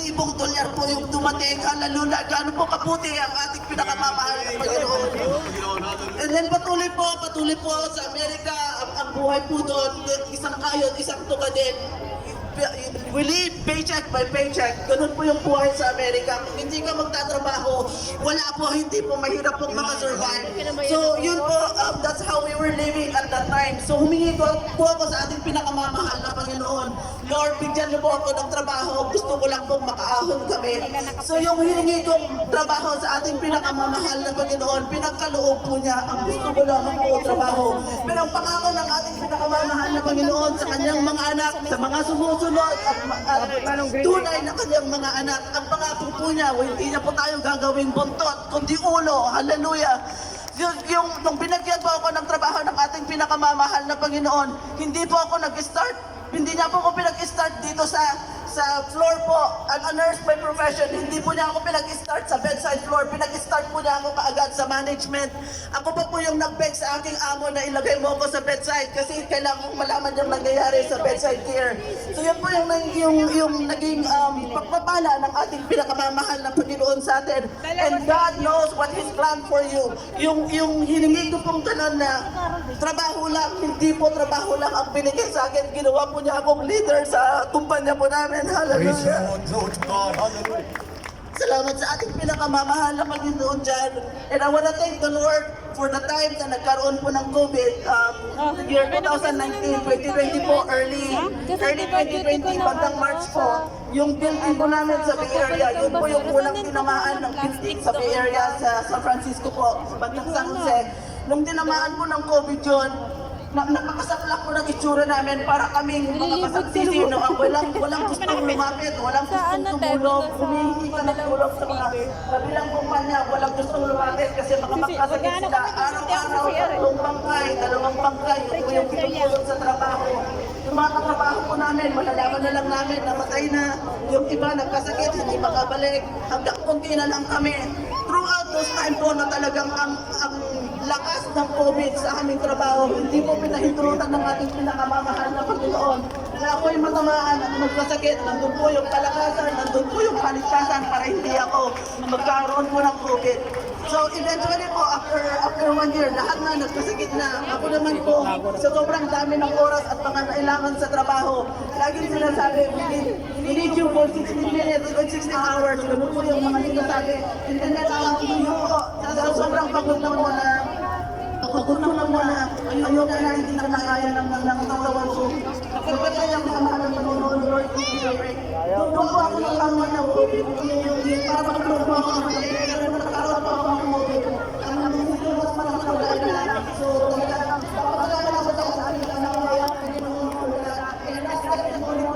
libong dolyar po yung dumating. Hallelujah, gaano po kaputi ang ating pinakamamahal na Panginoon. And then patuloy po sa Amerika, ang buhay po doon, isang kayod, isang tuka din. We live paycheck by paycheck. Ganun po yung buhay sa Amerika. Kung hindi ka magtatrabaho, wala po, hindi po mahirap pong makasurvive. So yun po, that's how we were living at that time. So humingi po ako sa ating pinakamamahal na Panginoon. Lord, bigyan niyo po ako ng trabaho. Gusto ko lang pong makaahon kami. So yung hiningi kong trabaho sa ating pinakamamahal na Panginoon, pinagkaloob po niya. Ang gusto ko lang po trabaho. Pero ang pangako ng ating pinakamamahal na Panginoon sa kanyang mga anak, sa mga sumusunod at tunay na kanyang mga anak, ang pangako po niya, hindi niya po tayo gagawing buntot, kundi ulo. Hallelujah. Nung binagyan po ako ng trabaho ng ating pinakamamahal na Panginoon, hindi po ako nag-start. Hindi niya po ako pinag-start dito sa floor po. I'm a nurse by profession. Hindi po niya ako pinag-start sa bedside floor. Pinag-start po niya ako kaagad sa management. Ako pa po yung nag-beg sa aking amo na ilagay mo ako sa bedside kasi kailangan kong malaman yung nangyayari sa bedside care. So yun po yung naging pagpapala ng ating pinakamamahal na Panginoon sa atin. And God knows what His plan for you. Yung hiningi ko pong kanan na trabaho lang, hindi po trabaho lang ang binigay sa akin. Ginawa po niya akong leader sa kumpanya po namin. Hallelujah. Salamat sa ating pinakamamahal na Panginoon dyan. And I want to thank the Lord for the time na nagkaroon po ng COVID. Year 2019, 2020 po, early 2020, bandang March po. Yung building po namin sa Bay Area, yun po yung unang tinamaan ng building sa Bay Area sa San Francisco po, sa bandang San Jose. Nung tinamaan po ng COVID yun, napakasaklak po ng itsura namin para kaming mga kasagsisi, no? Walang gustong lumapit, walang gustong tumulong, humihingi ka ng tulong sa mga kabilang kumpanya, walang gustong lumapit kasi mga makasakit sila. Araw-araw, tatlong bangkay, dalawang bangkay, yun po yung pinutulong sa trabaho. Yung mga katrabaho po namin, malalaman na lang namin, namatay na, yung iba nagkasakit, hindi makabalik, hanggang kunti na lang kami. Throughout those time po na talagang ang lakas ng COVID sa aming trabaho, hindi po pinahintulutan ng ating pinakamamahal na Panginoon. Na ako'y matamaan at magkasakit, nandun po yung kalakasan, nandun po yung kaligtasan para hindi ako magkaroon po ng COVID. So eventually po, after 1 year, lahat na nagkasakit na. Ako naman po, sa sobrang dami ng oras at pangangailangan sa trabaho, laging sinasabi, we need you for 60 minutes or 60 hours. Ganun po yung mga nagsasabi. And then sa sobrang pagod na po na, pagod na muna, ayoko na hindi na nakaya ng katawan ko. Kapag kaya ang mahal ng Panginoon, Lord, doon po ako nakaroon na COVID. Para magkaroon po ako ng COVID. Nakaroon po ako ng COVID. Ang nangyayon mas malakawala na. So, papagala na po tayo sa ating kanawaya. And as I said, hindi pa naman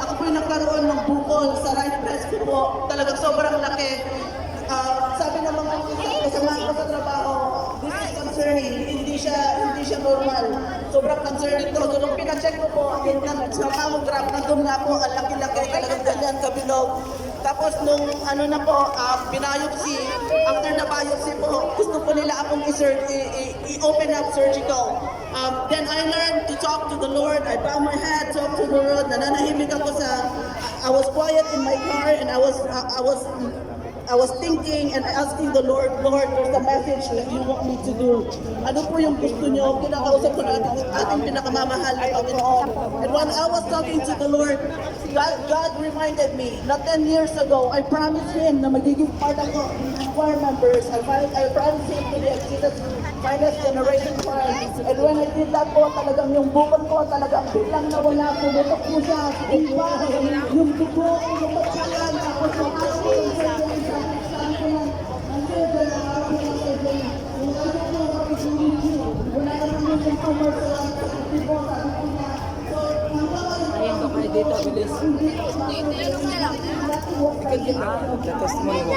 ako po'y nagkaroon ng bukol sa right breast ko po. Talagang sobrang laki. Sabi ng mga kasama ko sa trabaho, this is concerning. Hindi siya normal. Sobrang concerning to. So nung pina-check ko po, sa mammogram, nandun nga po, ang laki-laki, talagang ganyan kabilog. Tapos nung biopsy, after na biopsy po, gusto po nila akong i-open up surgical. Then I learned to talk to the Lord. I bow my head, talk to the Lord. Nananahimik ako I was quiet in my car and I was thinking and asking the Lord, what's the message that you want me to do? Ano po yung gusto niyo? Kinakausap ko na ating pinakamamahal na Panginoon. And when I was talking to the Lord, God reminded me, not 10 years ago, I promised Him na magiging part ako ng choir members. I promised Him to be Jesus Finest Generation Choir. And when I did that po, talagang yung bukol ko, talagang biglang nawala, pumutok po siya. Yung dugo, pumutok siya yan. Tapos yung dito, bilis. Dito, na lang. Testimony mo.